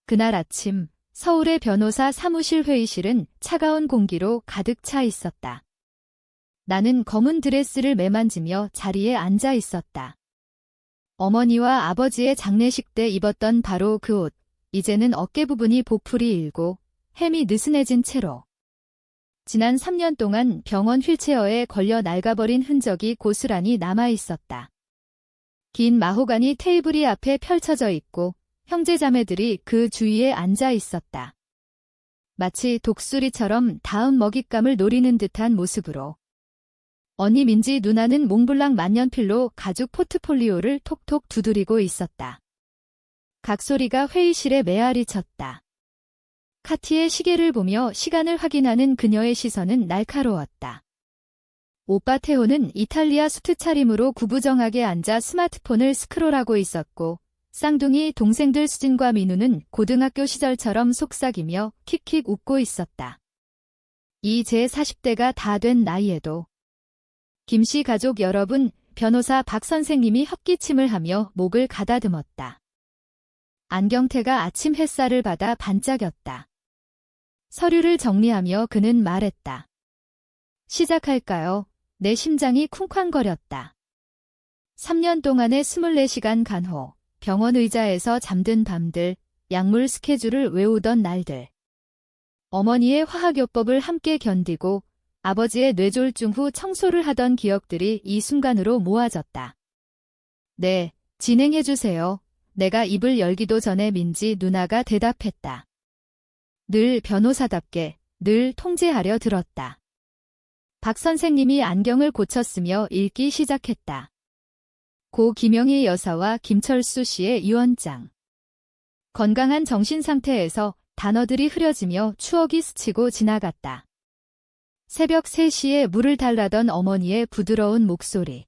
그날 아침 서울의 변호사 사무실 회의실은 차가운 공기로 가득 차 있었다. 나는 검은 드레스를 매만지며 자리에 앉아 있었다. 어머니와 아버지의 장례식 때 입었던 바로 그 옷, 이제는 어깨 부분이 보풀이 일고 햄이 느슨해진 채로. 지난 3년 동안 병원 휠체어에 걸려 낡아버린 흔적이 고스란히 남아 있었다. 긴 마호가니 테이블이 앞에 펼쳐져 있고 형제자매들이 그 주위에 앉아 있었다. 마치 독수리처럼 다음 먹잇감을 노리는 듯한 모습으로. 언니 민지 누나는 몽블랑 만년필로 가죽 포트폴리오를 톡톡 두드리고 있었다. 각소리가 회의실에 메아리 쳤다. 카티의 시계를 보며 시간을 확인하는 그녀의 시선은 날카로웠다. 오빠 태호는 이탈리아 수트 차림으로 구부정하게 앉아 스마트폰을 스크롤하고 있었고 쌍둥이 동생들 수진과 민우는 고등학교 시절처럼 속삭이며 킥킥 웃고 있었다. 이 제 40대가 다 된 나이에도. 김씨 가족 여러분, 변호사 박 선생님이 헛기침을 하며 목을 가다듬었다. 안경테가 아침 햇살을 받아 반짝였다. 서류를 정리하며 그는 말했다. 시작할까요? 내 심장이 쿵쾅거렸다. 3년 동안의 24시간 간호, 병원 의자에서 잠든 밤들, 약물 스케줄을 외우던 날들. 어머니의 화학요법을 함께 견디고 아버지의 뇌졸중 후 청소를 하던 기억들이 이 순간으로 모아졌다. 네, 진행해주세요. 내가 입을 열기도 전에 민지 누나가 대답했다. 늘 변호사답게, 늘 통제하려 들었다. 박 선생님이 안경을 고쳤으며 읽기 시작했다. 고 김영희 여사와 김철수 씨의 유언장. 건강한 정신 상태에서 단어들이 흐려지며 추억이 스치고 지나갔다. 새벽 3시에 물을 달라던 어머니의 부드러운 목소리.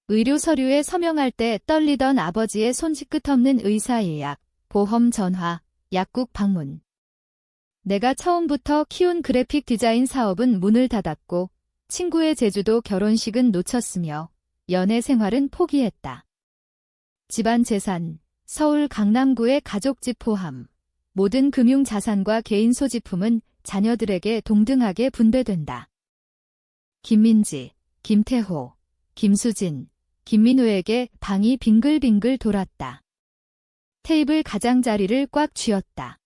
의료 서류에 서명할 때 떨리던 아버지의 손짓 끝없는 의사 예약, 보험 전화, 약국 방문. 내가 처음부터 키운 그래픽 디자인 사업은 문을 닫았고 친구의 제주도 결혼식은 놓쳤으며 연애 생활은 포기했다. 집안 재산, 서울 강남구의 가족집 포함, 모든 금융 자산과 개인 소지품은 자녀들에게 동등하게 분배된다. 김민지, 김태호, 김수진, 김민우에게 방이 빙글빙글 돌았다. 테이블 가장자리를 꽉 쥐었다.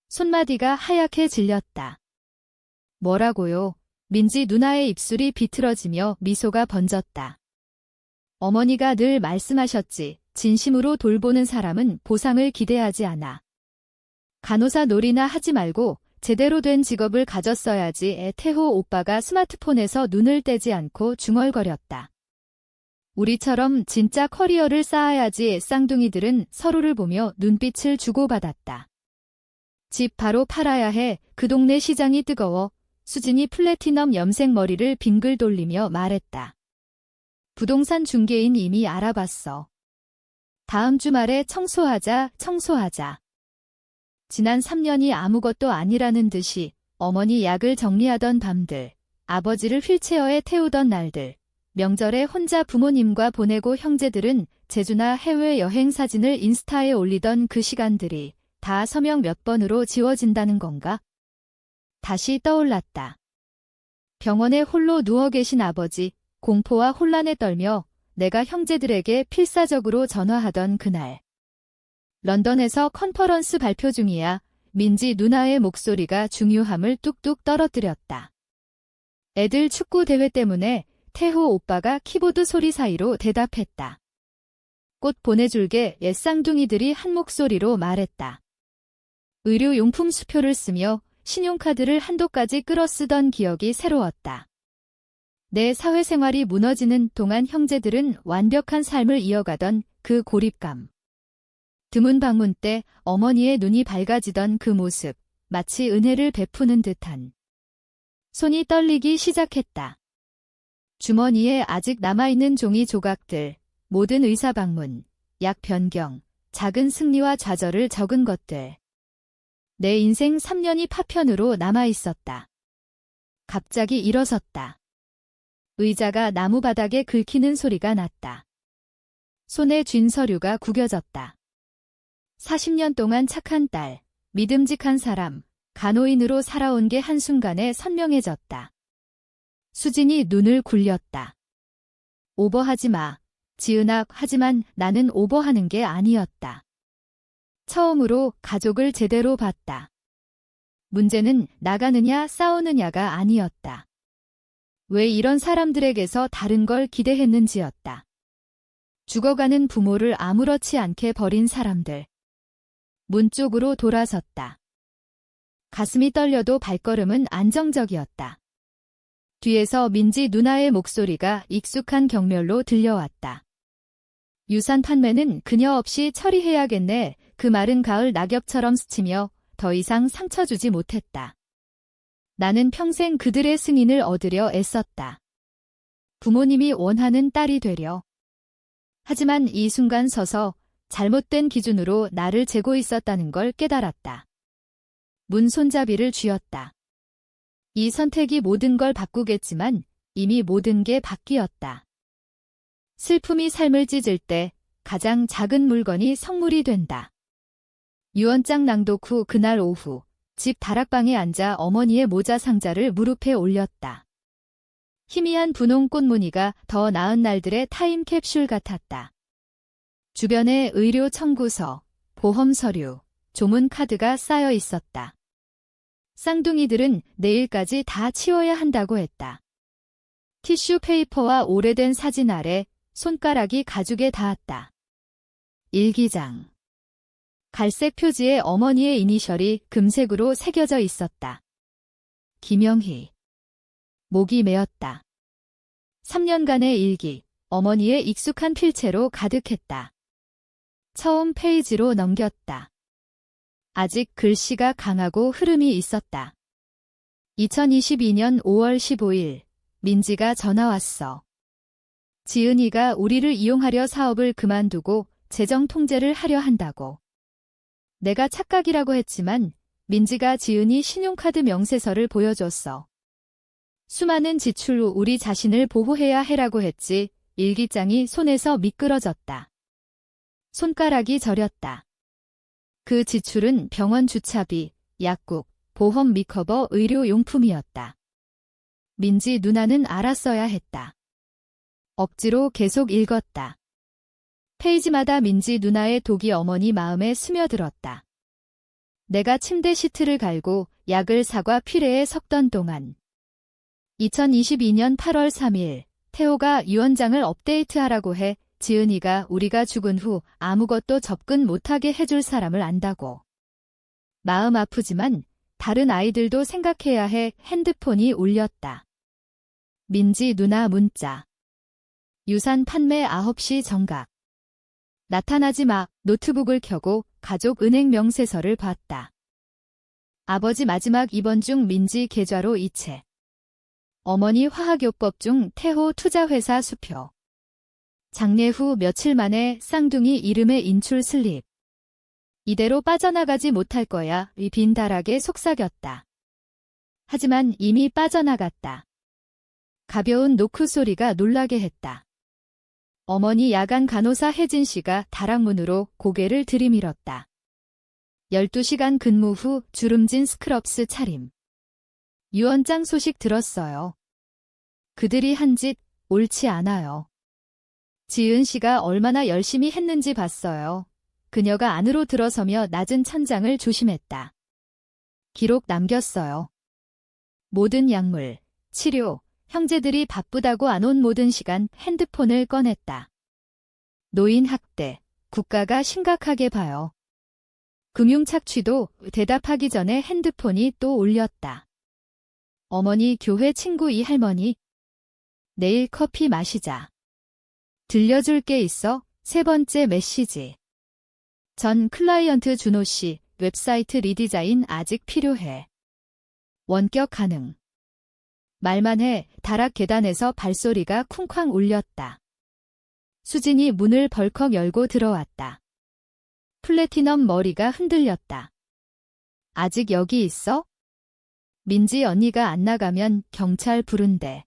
손마디가 하얗게 질렸다. 뭐라고요? 민지 누나의 입술이 비틀어지며 미소가 번졌다. 어머니가 늘 말씀하셨지. 진심으로 돌보는 사람은 보상을 기대하지 않아. 간호사 놀이나 하지 말고 제대로 된 직업을 가졌어야지. 태호 오빠가 스마트폰에서 눈을 떼지 않고 중얼거렸다. 우리처럼 진짜 커리어를 쌓아야지. 쌍둥이들은 서로를 보며 눈빛을 주고받았다. 집 바로 팔아야 해. 그 동네 시장이 뜨거워. 수진이 플래티넘 염색 머리를 빙글 돌리며 말했다. 부동산 중개인 이미 알아봤어. 다음 주말에 청소하자. 지난 3년이 아무것도 아니라는 듯이 어머니 약을 정리하던 밤들, 아버지를 휠체어에 태우던 날들, 명절에 혼자 부모님과 보내고 형제들은 제주나 해외여행 사진을 인스타에 올리던 그 시간들이 다 서명 몇 번으로 지워진다는 건가? 다시 떠올랐다. 병원에 홀로 누워 계신 아버지, 공포와 혼란에 떨며 내가 형제들에게 필사적으로 전화하던 그날. 런던에서 컨퍼런스 발표 중이야. 민지 누나의 목소리가 중요함을 뚝뚝 떨어뜨렸다. 애들 축구 대회 때문에 태호 오빠가 키보드 소리 사이로 대답했다. 꽃 보내줄게. 옛 쌍둥이들이 한 목소리로 말했다. 의료용품 수표를 쓰며 신용카드를 한도까지 끌어쓰던 기억이 새로웠다. 내 사회생활이 무너지는 동안 형제들은 완벽한 삶을 이어가던 그 고립감. 드문 방문 때 어머니의 눈이 밝아지던 그 모습, 마치 은혜를 베푸는 듯한. 손이 떨리기 시작했다. 주머니에 아직 남아있는 종이 조각들, 모든 의사 방문, 약 변경, 작은 승리와 좌절을 적은 것들. 내 인생 3년이 파편으로 남아있었다. 갑자기 일어섰다. 의자가 나무 바닥에 긁히는 소리가 났다. 손에 쥔 서류가 구겨졌다. 40년 동안 착한 딸, 믿음직한 사람, 간호인으로 살아온 게 한순간에 선명해졌다. 수진이 눈을 굴렸다. 오버하지 마. 지은아, 하지만 나는 오버하는 게 아니었다. 처음으로 가족을 제대로 봤다. 문제는 나가느냐 싸우느냐가 아니었다. 왜 이런 사람들에게서 다른 걸 기대했는지였다. 죽어가는 부모를 아무렇지 않게 버린 사람들. 문 쪽으로 돌아섰다. 가슴이 떨려도 발걸음은 안정적이었다. 뒤에서 민지 누나의 목소리가 익숙한 경멸로 들려왔다. 유산 판매는 그녀 없이 처리해야겠네. 그 말은 가을 낙엽처럼 스치며 더 이상 상처 주지 못했다. 나는 평생 그들의 승인을 얻으려 애썼다. 부모님이 원하는 딸이 되려. 하지만 이 순간 서서 잘못된 기준으로 나를 재고 있었다는 걸 깨달았다. 문 손잡이를 쥐었다. 이 선택이 모든 걸 바꾸겠지만 이미 모든 게 바뀌었다. 슬픔이 삶을 찢을 때 가장 작은 물건이 성물이 된다. 유언장 낭독 후 그날 오후 집 다락방에 앉아 어머니의 모자 상자를 무릎에 올렸다. 희미한 분홍 꽃무늬가 더 나은 날들의 타임캡슐 같았다. 주변에 의료 청구서, 보험 서류, 조문 카드가 쌓여 있었다. 쌍둥이들은 내일까지 다 치워야 한다고 했다. 티슈 페이퍼와 오래된 사진 아래 손가락이 가죽에 닿았다. 일기장. 갈색 표지에 어머니의 이니셜이 금색으로 새겨져 있었다. 김영희. 목이 메었다. 3년간의 일기, 어머니의 익숙한 필체로 가득했다. 처음 페이지로 넘겼다. 아직 글씨가 강하고 흐름이 있었다. 2022년 5월 15일, 민지가 전화 왔어. 지은이가 우리를 이용하려 사업을 그만두고 재정 통제를 하려 한다고. 내가 착각이라고 했지만 민지가 지은이 신용카드 명세서를 보여줬어. 수많은 지출 후 우리 자신을 보호해야 해라고 했지. 일기장이 손에서 미끄러졌다. 손가락이 저렸다. 그 지출은 병원 주차비, 약국, 보험 미커버 의료용품이었다. 민지 누나는 알았어야 했다. 억지로 계속 읽었다. 페이지마다 민지 누나의 독이 어머니 마음에 스며들었다. 내가 침대 시트를 갈고 약을 사과 피레에 섞던 동안 2022년 8월 3일 태호가 유언장을 업데이트하라고 해 지은이가 우리가 죽은 후 아무것도 접근 못하게 해줄 사람을 안다고. 마음 아프지만 다른 아이들도 생각해야 해. 핸드폰이 울렸다. 민지 누나 문자. 유산 판매 9시 정각. 나타나지 마. 노트북을 켜고 가족 은행 명세서를 봤다. 아버지 마지막 입원 중 민지 계좌로 이체. 어머니 화학요법 중 태호 투자회사 수표. 장례 후 며칠 만에 쌍둥이 이름의 인출 슬립. 이대로 빠져나가지 못할 거야. 이 빈 다락에 속삭였다. 하지만 이미 빠져나갔다. 가벼운 노크 소리가 놀라게 했다. 어머니 야간 간호사 혜진 씨가 다락문으로 고개를 들이밀었다. 12시간 근무 후 주름진 스크럽스 차림. 유언장 소식 들었어요. 그들이 한 짓 옳지 않아요. 지은 씨가 얼마나 열심히 했는지 봤어요. 그녀가 안으로 들어서며 낮은 천장을 조심했다. 기록 남겼어요. 모든 약물, 치료, 형제들이 바쁘다고 안 온 모든 시간 핸드폰을 꺼냈다. 노인 학대, 국가가 심각하게 봐요. 금융 착취도 대답하기 전에 핸드폰이 또 울렸다. 어머니 교회 친구 이 할머니. 내일 커피 마시자. 들려줄 게 있어. 3번째 메시지. 전 클라이언트 준호 씨, 웹사이트 리디자인 아직 필요해. 원격 가능. 말만 해. 다락 계단에서 발소리가 쿵쾅 울렸다. 수진이 문을 벌컥 열고 들어왔다. 플래티넘 머리가 흔들렸다. 아직 여기 있어? 민지 언니가 안 나가면 경찰 부른대.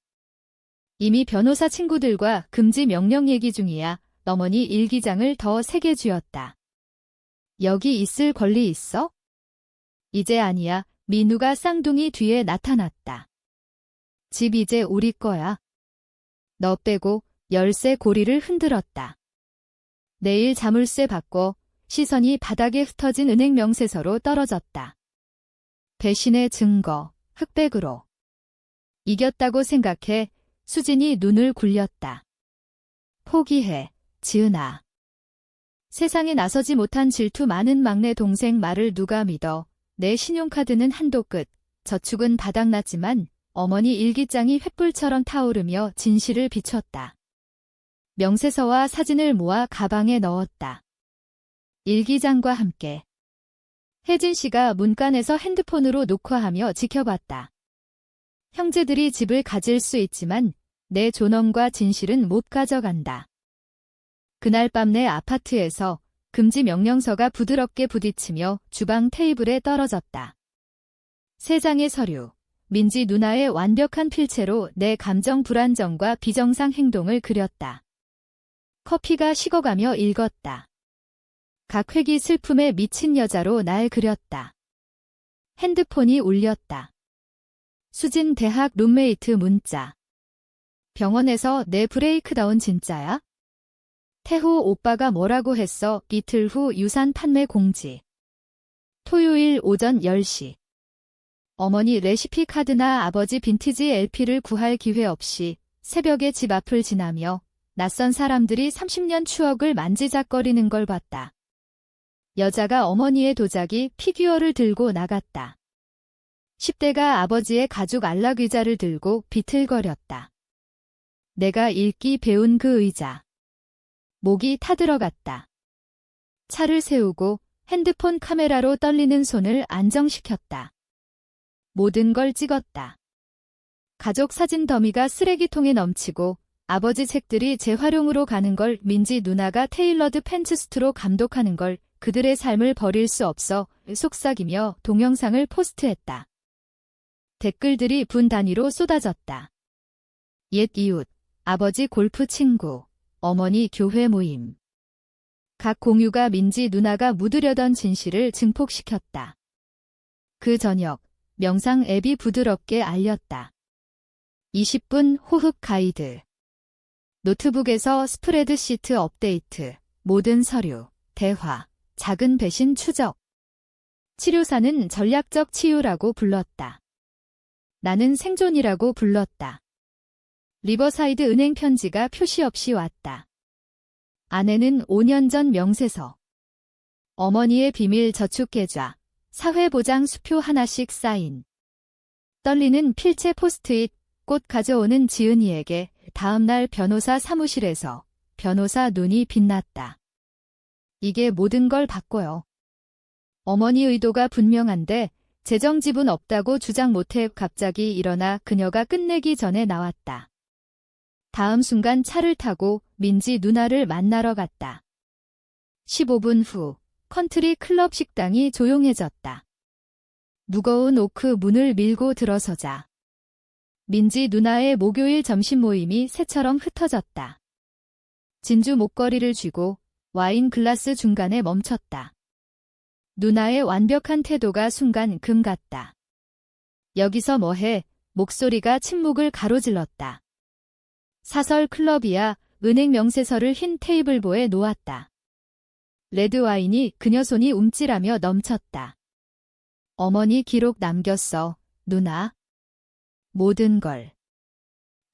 이미 변호사 친구들과 금지 명령 얘기 중이야. 어머니 일기장을 더 세게 쥐었다. 여기 있을 권리 있어? 이제 아니야. 민우가 쌍둥이 뒤에 나타났다. 집 이제 우리 거야. 너 빼고 열쇠 고리를 흔들었다. 내일 자물쇠 바꿔. 시선이 바닥에 흩어진 은행 명세서로 떨어졌다. 배신의 증거, 흑백으로. 이겼다고 생각해. 수진이 눈을 굴렸다. 포기해, 지은아. 세상에 나서지 못한 질투 많은 막내 동생 말을 누가 믿어. 내 신용카드는 한도 끝, 저축은 바닥났지만 어머니 일기장이 횃불처럼 타오르며 진실을 비췄다. 명세서와 사진을 모아 가방에 넣었다. 일기장과 함께. 혜진 씨가 문간에서 핸드폰으로 녹화하며 지켜봤다. 형제들이 집을 가질 수 있지만 내 존엄과 진실은 못 가져간다. 그날 밤 내 아파트에서 금지 명령서가 부드럽게 부딪히며 주방 테이블에 떨어졌다. 세 장의 서류, 민지 누나의 완벽한 필체로 내 감정 불안정과 비정상 행동을 그렸다. 커피가 식어가며 읽었다. 각 획이 슬픔에 미친 여자로 날 그렸다. 핸드폰이 울렸다. 수진 대학 룸메이트 문자. 병원에서 내 브레이크다운 진짜야? 태호 오빠가 뭐라고 했어? 이틀 후 유산 판매 공지. 토요일 오전 10시. 어머니 레시피 카드나 아버지 빈티지 LP를 구할 기회 없이 새벽에 집 앞을 지나며 낯선 사람들이 30년 추억을 만지작거리는 걸 봤다. 여자가 어머니의 도자기 피규어를 들고 나갔다. 10대가 아버지의 가죽 안락의자를 들고 비틀거렸다. 내가 읽기 배운 그 의자. 목이 타들어갔다. 차를 세우고 핸드폰 카메라로 떨리는 손을 안정시켰다. 모든 걸 찍었다. 가족 사진 더미가 쓰레기통에 넘치고 아버지 책들이 재활용으로 가는 걸 민지 누나가 테일러드 팬츠스트로 감독하는 걸 그들의 삶을 버릴 수 없어 속삭이며 동영상을 포스트했다. 댓글들이 분 단위로 쏟아졌다. 옛 이웃, 아버지 골프 친구, 어머니 교회 모임. 각 공유가 민지 누나가 묻으려던 진실을 증폭시켰다. 그 저녁, 명상 앱이 부드럽게 알렸다. 20분 호흡 가이드. 노트북에서 스프레드시트 업데이트, 모든 서류, 대화, 작은 배신 추적. 치료사는 전략적 치유라고 불렀다. 나는 생존이라고 불렀다. 리버사이드 은행 편지가 표시 없이 왔다. 아내는 5년 전 명세서. 어머니의 비밀 저축계좌, 사회보장 수표 하나씩 사인. 떨리는 필체 포스트잇, 꽃 가져오는 지은이에게 다음날 변호사 사무실에서 변호사 눈이 빛났다. 이게 모든 걸 바꿔요. 어머니 의도가 분명한데 재정 지분 없다고 주장 못해 갑자기 일어나 그녀가 끝내기 전에 나왔다. 다음 순간 차를 타고 민지 누나를 만나러 갔다. 15분 후 컨트리 클럽 식당이 조용해졌다. 무거운 오크 문을 밀고 들어서자 민지 누나의 목요일 점심 모임이 새처럼 흩어졌다. 진주 목걸이를 쥐고 와인 글라스 중간에 멈췄다. 누나의 완벽한 태도가 순간 금 같다. 여기서 뭐해? 목소리가 침묵을 가로질렀다. 사설 클럽이야. 은행 명세서를 흰 테이블보에 놓았다. 레드와인이 그녀 손이 움찔하며 넘쳤다. 어머니 기록 남겼어, 누나. 모든 걸.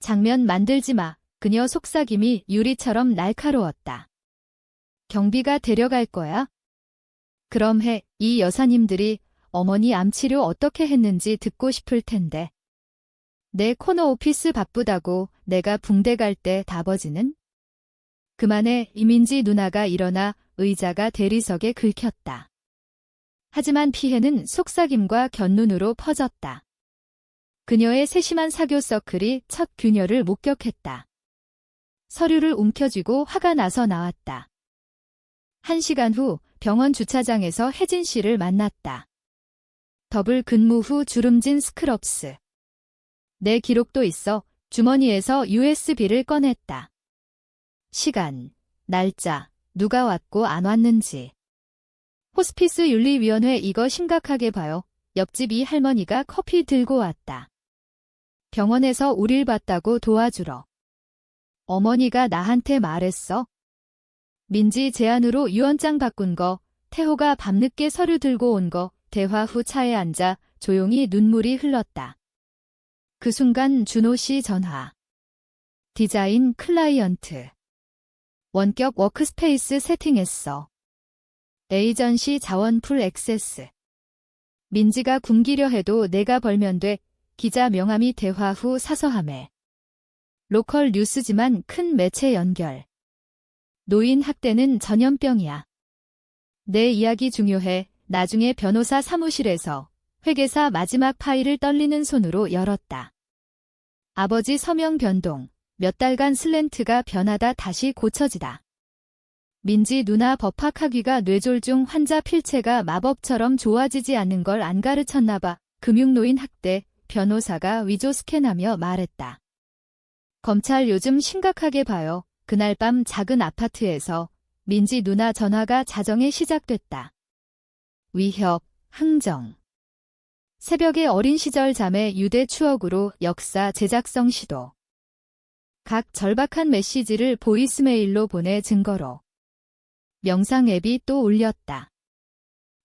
장면 만들지 마. 그녀 속삭임이 유리처럼 날카로웠다. 경비가 데려갈 거야? 그럼 해. 이 여사님들이 어머니 암치료 어떻게 했는지 듣고 싶을 텐데. 내 코너 오피스 바쁘다고 내가 붕대 갈 때 다버지는? 그만해. 이민지 누나가 일어나 의자가 대리석에 긁혔다. 하지만 피해는 속삭임과 곁눈으로 퍼졌다. 그녀의 세심한 사교 서클이 첫 균열을 목격했다. 서류를 움켜쥐고 화가 나서 나왔다. 1시간 후 병원 주차장에서 혜진 씨를 만났다. 더블 근무 후 주름진 스크럽스. 내 기록도 있어. 주머니에서 USB를 꺼냈다. 시간, 날짜, 누가 왔고 안 왔는지. 호스피스 윤리위원회 이거 심각하게 봐요. 옆집 이 할머니가 커피 들고 왔다. 병원에서 우릴 봤다고 도와주러. 어머니가 나한테 말했어. 민지 제안으로 유언장 바꾼 거, 태호가 밤늦게 서류 들고 온 거, 대화 후 차에 앉아 조용히 눈물이 흘렀다. 그 순간 준호 씨 전화. 디자인 클라이언트. 원격 워크스페이스 세팅했어. 에이전시 자원 풀 액세스. 민지가 굶기려 해도 내가 벌면 돼. 기자 명함이 대화 후 사서함에. 로컬 뉴스지만 큰 매체 연결. 노인 학대는 전염병이야. 내 이야기 중요해. 나중에 변호사 사무실에서 회계사 마지막 파일을 떨리는 손으로 열었다. 아버지 서명 변동. 몇 달간 슬렌트가 변하다 다시 고쳐지다. 민지 누나 법학학위가 뇌졸중 환자 필체가 마법처럼 좋아지지 않는 걸 안 가르쳤나 봐. 금융노인 학대, 변호사가 위조 스캔하며 말했다. 검찰 요즘 심각하게 봐요. 그날 밤 작은 아파트에서 민지 누나 전화가 자정에 시작됐다. 위협, 흥정. 새벽에 어린 시절 자매 유대 추억으로 역사 제작성 시도. 각 절박한 메시지를 보이스메일로 보내 증거로. 명상 앱이 또 울렸다.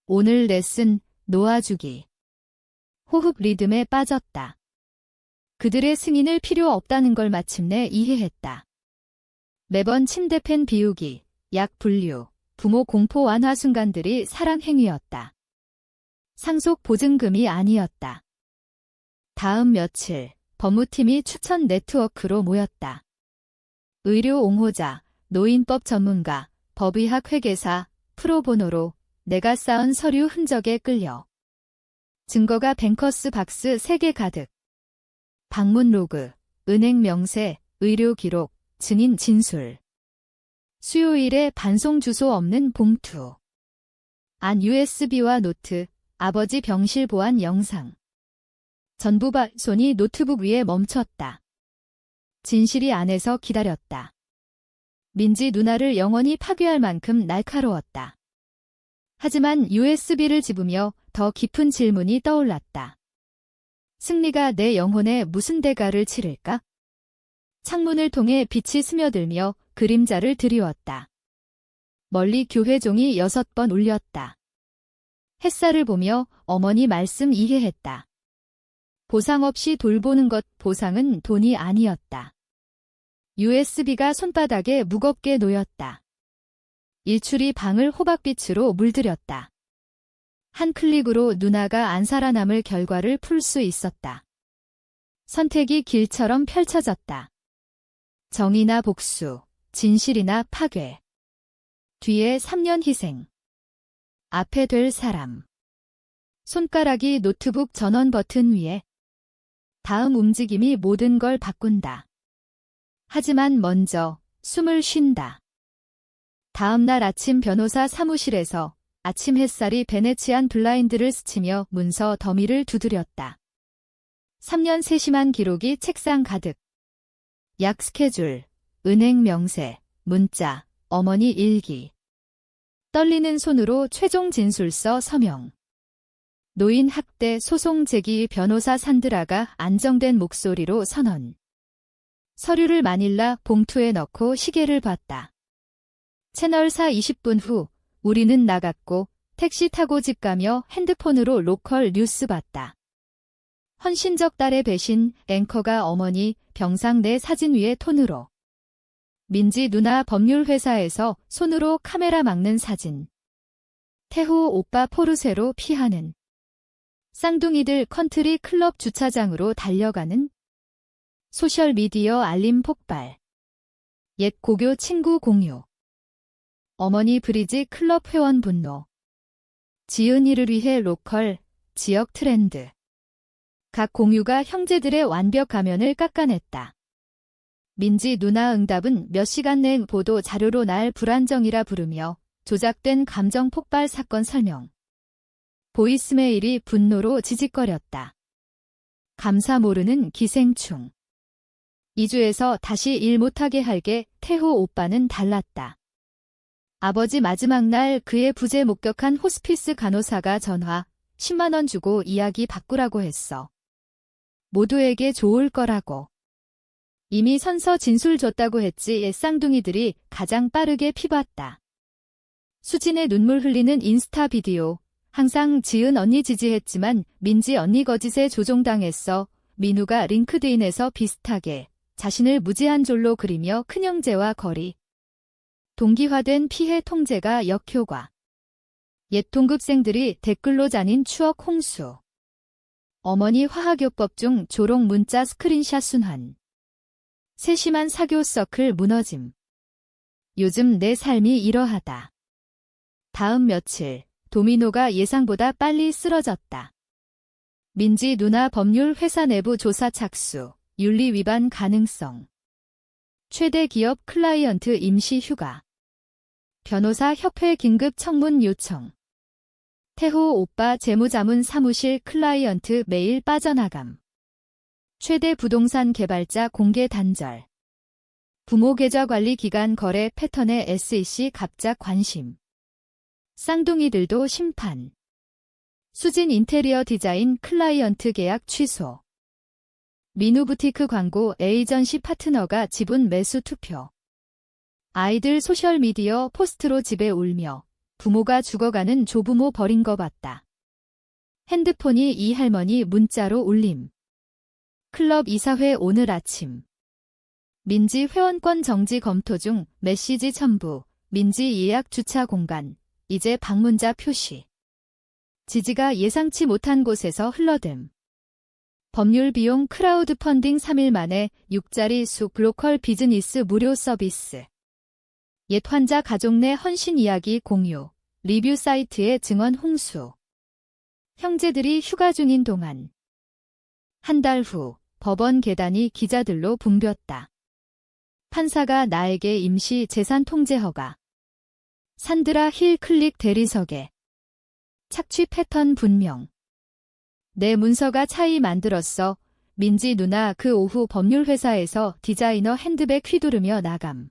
오늘 레슨, 놓아주기. 호흡 리듬에 빠졌다. 그들의 승인을 필요 없다는 걸 마침내 이해했다. 매번 침대펜 비우기, 약 분류, 부모 공포 완화 순간들이 사랑 행위였다. 상속 보증금이 아니었다. 다음 며칠, 법무팀이 추천 네트워크로 모였다. 의료 옹호자, 노인법 전문가, 법의학 회계사, 프로보노로 내가 쌓은 서류 흔적에 끌려. 증거가 뱅커스 박스 3개 가득. 방문 로그, 은행 명세, 의료 기록, 증인 진술. 수요일에 반송 주소 없는 봉투. 안 USB와 노트, 아버지 병실 보안 영상. 전부 손이 노트북 위에 멈췄다. 진실이 안에서 기다렸다. 민지 누나를 영원히 파괴할 만큼 날카로웠다. 하지만 USB를 집으며 더 깊은 질문이 떠올랐다. 승리가 내 영혼에 무슨 대가를 치를까? 창문을 통해 빛이 스며들며 그림자를 드리웠다. 멀리 교회 종이 6번 울렸다. 햇살을 보며 어머니 말씀 이해했다. 보상 없이 돌보는 것, 보상은 돈이 아니었다. USB가 손바닥에 무겁게 놓였다. 일출이 방을 호박빛으로 물들였다. 한 클릭으로 누나가 안 살아남을 결과를 풀 수 있었다. 선택이 길처럼 펼쳐졌다. 정의나 복수, 진실이나 파괴. 뒤에 3년 희생. 앞에 될 사람. 손가락이 노트북 전원 버튼 위에. 다음 움직임이 모든 걸 바꾼다. 하지만 먼저 숨을 쉰다. 다음 날 아침 변호사 사무실에서 아침 햇살이 베네치안 블라인드를 스치며 문서 더미를 두드렸다. 3년 세심한 기록이 책상 가득. 약 스케줄, 은행 명세, 문자, 어머니 일기. 떨리는 손으로 최종 진술서 서명. 노인 학대 소송 제기 변호사 산드라가 안정된 목소리로 선언. 서류를 마닐라 봉투에 넣고 시계를 봤다. 채널4 20분 후 우리는 나갔고 택시 타고 집 가며 핸드폰으로 로컬 뉴스 봤다. 헌신적 딸의 배신, 앵커가 어머니 병상 내 사진 위에 톤으로. 민지 누나 법률회사에서 손으로 카메라 막는 사진. 태호 오빠 포르쉐로 피하는. 쌍둥이들 컨트리 클럽 주차장으로 달려가는. 소셜미디어 알림 폭발. 옛 고교 친구 공유. 어머니 브리지 클럽 회원 분노. 지은이를 위해 로컬, 지역 트렌드. 각 공유가 형제들의 완벽 가면을 깎아냈다. 민지 누나 응답은 몇 시간 내 보도 자료로 날 불안정이라 부르며 조작된 감정 폭발 사건 설명. 보이스메일이 분노로 지직거렸다. 감사 모르는 기생충. 2주에서 다시 일 못하게 할게 태호 오빠는 달랐다. 아버지 마지막 날 그의 부재 목격한 호스피스 간호사가 전화 10만 원 주고 이야기 바꾸라고 했어. 모두에게 좋을 거라고. 이미 선서 진술 줬다고 했지. 옛 쌍둥이들이 가장 빠르게 피봤다. 수진의 눈물 흘리는 인스타 비디오. 항상 지은 언니 지지했지만 민지 언니 거짓에 조종당했어. 민우가 링크드인에서 비슷하게 자신을 무지한 졸로 그리며 큰형제와 거리. 동기화된 피해 통제가 역효과. 옛 동급생들이 댓글로 잔인 추억 홍수. 어머니 화학요법 중 조롱 문자 스크린샷 순환. 세심한 사교 서클 무너짐. 요즘 내 삶이 이러하다. 다음 며칠 도미노가 예상보다 빨리 쓰러졌다. 민지 누나 법률 회사 내부 조사 착수. 윤리 위반 가능성. 최대 기업 클라이언트 임시 휴가. 변호사 협회 긴급 청문 요청. 태호 오빠 재무자문 사무실 클라이언트 메일 빠져나감. 최대 부동산 개발자 공개 단절. 부모 계좌 관리 기간 거래 패턴에 SEC 갑작 관심. 쌍둥이들도 심판. 수진 인테리어 디자인 클라이언트 계약 취소. 민우 부티크 광고 에이전시 파트너가 지분 매수 투표. 아이들 소셜미디어 포스트로 집에 울며 부모가 죽어가는 조부모 버린 거 봤다. 핸드폰이 이 할머니 문자로 울림. 클럽 이사회 오늘 아침. 민지 회원권 정지 검토 중 메시지 첨부. 민지 예약 주차 공간. 이제 방문자 표시. 지지가 예상치 못한 곳에서 흘러듦. 법률 비용 크라우드 펀딩 3일 만에 6자리 수 글로컬 비즈니스 무료 서비스. 옛 환자 가족 내 헌신 이야기 공유. 리뷰 사이트의 증언 홍수. 형제들이 휴가 중인 동안. 한 달 후 법원 계단이 기자들로 붐볐다. 판사가 나에게 임시 재산 통제 허가. 산드라 힐 클릭 대리석에. 착취 패턴 분명. 내 문서가 차이 만들었어. 민지 누나 그 오후 법률회사에서 디자이너 핸드백 휘두르며 나감.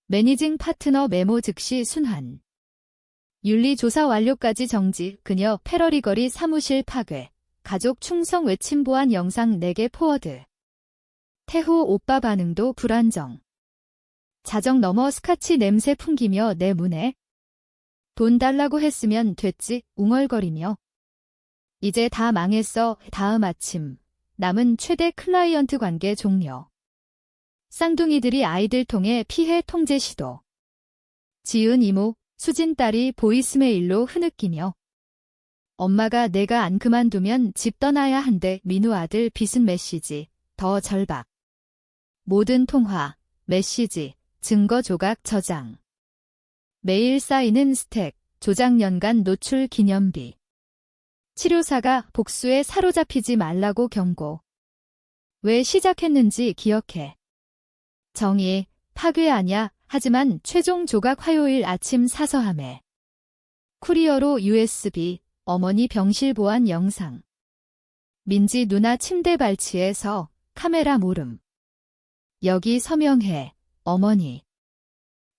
매니징 파트너 메모 즉시 순환. 윤리조사 완료까지 정지. 그녀 패러리거리 사무실 파괴. 가족 충성 외침 보안 영상 4개 포워드. 태호 오빠 반응도 불안정. 자정 넘어 스카치 냄새 풍기며 내 문에. 돈 달라고 했으면 됐지 웅얼거리며. 이제 다 망했어. 다음 아침. 남은 최대 클라이언트 관계 종료. 쌍둥이들이 아이들 통해 피해 통제 시도. 지은 이모, 수진 딸이 보이스메일로 흐느끼며. 엄마가 내가 안 그만두면 집 떠나야 한대. 민우 아들 빚은 메시지. 더 절박. 모든 통화, 메시지, 증거 조각 저장. 매일 쌓이는 스택, 조작 연간 노출 기념비. 치료사가 복수에 사로잡히지 말라고 경고. 왜 시작했는지 기억해. 정의, 파괴 아냐. 하지만 최종 조각 화요일 아침 사서함에. 쿠리어로 USB, 어머니 병실 보안 영상. 민지 누나 침대 발치에서 카메라 모름. 여기 서명해, 어머니.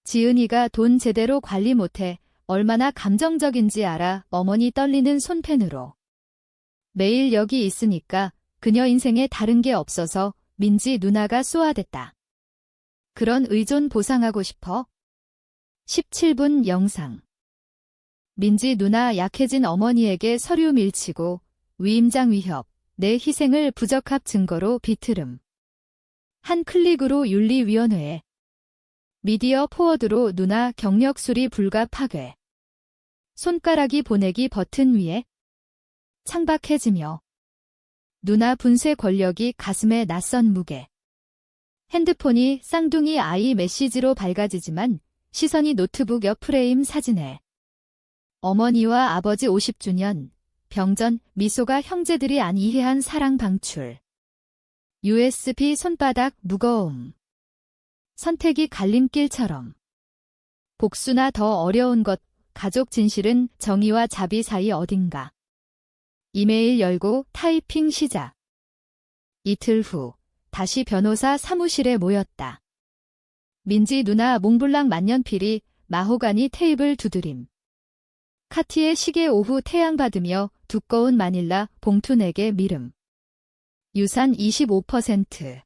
지은이가 돈 제대로 관리 못해. 얼마나 감정적인지 알아. 어머니 떨리는 손펜으로. 매일 여기 있으니까 그녀 인생에 다른 게 없어서 민지 누나가 쏘아댔다. 그런 의존 보상하고 싶어? 17분 영상. 민지 누나 약해진 어머니에게 서류 밀치고 위임장 위협, 내 희생을 부적합 증거로 비트름. 한 클릭으로 윤리위원회에. 미디어 포워드로 누나 경력 수리 불가 파괴. 손가락이 보내기 버튼 위에. 창박해지며. 누나 분쇄 권력이 가슴에 낯선 무게. 핸드폰이 쌍둥이 아이 메시지로 밝아지지만 시선이 노트북 옆 프레임 사진에. 어머니와 아버지 50주년, 병전, 미소가 형제들이 안 이해한 사랑 방출. USB 손바닥 무거움. 선택이 갈림길처럼. 복수나 더 어려운 것, 가족 진실은 정의와 자비 사이 어딘가. 이메일 열고 타이핑 시작. 이틀 후, 다시 변호사 사무실에 모였다. 민지 누나 몽블랑 만년필이 마호가니 테이블 두드림. 카티의 시계 오후 태양 받으며 두꺼운 마닐라 봉투 4개 미름. 유산 25%.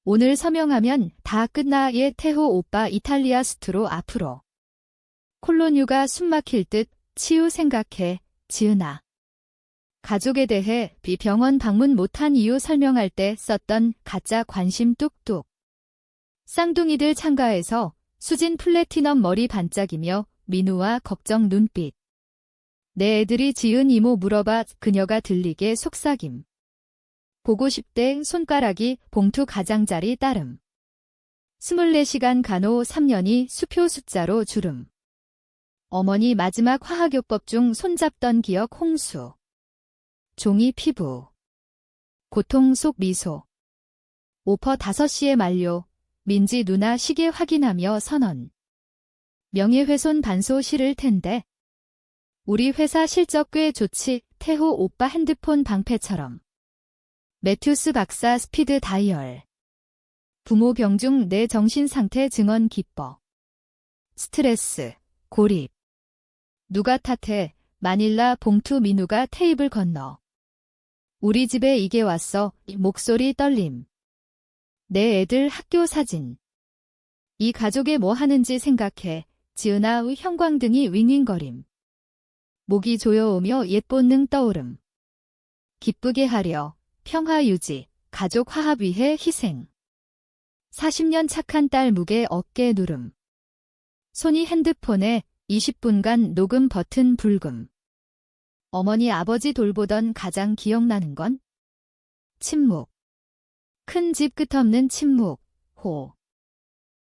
오늘 서명하면 다 끝나의 태호 오빠 이탈리아 스트로 앞으로. 콜로뉴가 숨막힐 듯 치유 생각해, 지은아. 가족에 대해 비병원 방문 못한 이유 설명할 때 썼던 가짜 관심 뚝뚝. 쌍둥이들 참가해서 수진 플래티넘 머리 반짝이며 민우와 걱정 눈빛. 내 애들이 지은 이모 물어봐 그녀가 들리게 속삭임. 보고 싶대 손가락이 봉투 가장자리 따름. 24시간 간호 3년이 수표 숫자로 주름. 어머니 마지막 화학요법 중 손잡던 기억 홍수. 종이 피부. 고통 속 미소. 오퍼 5시에 만료. 민지 누나 시계 확인하며 선언. 명예훼손 반소 싫을 텐데. 우리 회사 실적 꽤 좋지. 태호 오빠 핸드폰 방패처럼. 매튜스 박사 스피드 다이얼. 부모 병중 내 정신상태 증언 기뻐. 스트레스, 고립. 누가 탓해. 마닐라 봉투 민우가 테이블 건너. 우리 집에 이게 왔어. 목소리 떨림. 내 애들 학교 사진. 이 가족에 뭐 하는지 생각해. 지은아의 형광등이 윙윙거림. 목이 조여오며 옛 본능 떠오름. 기쁘게 하려. 평화 유지. 가족 화합 위해 희생. 40년 착한 딸 무게 어깨 누름. 손이 핸드폰에 20분간 녹음 버튼 불금. 어머니 아버지 돌보던 가장 기억나는 건? 침묵. 큰 집 끝없는 침묵. 호.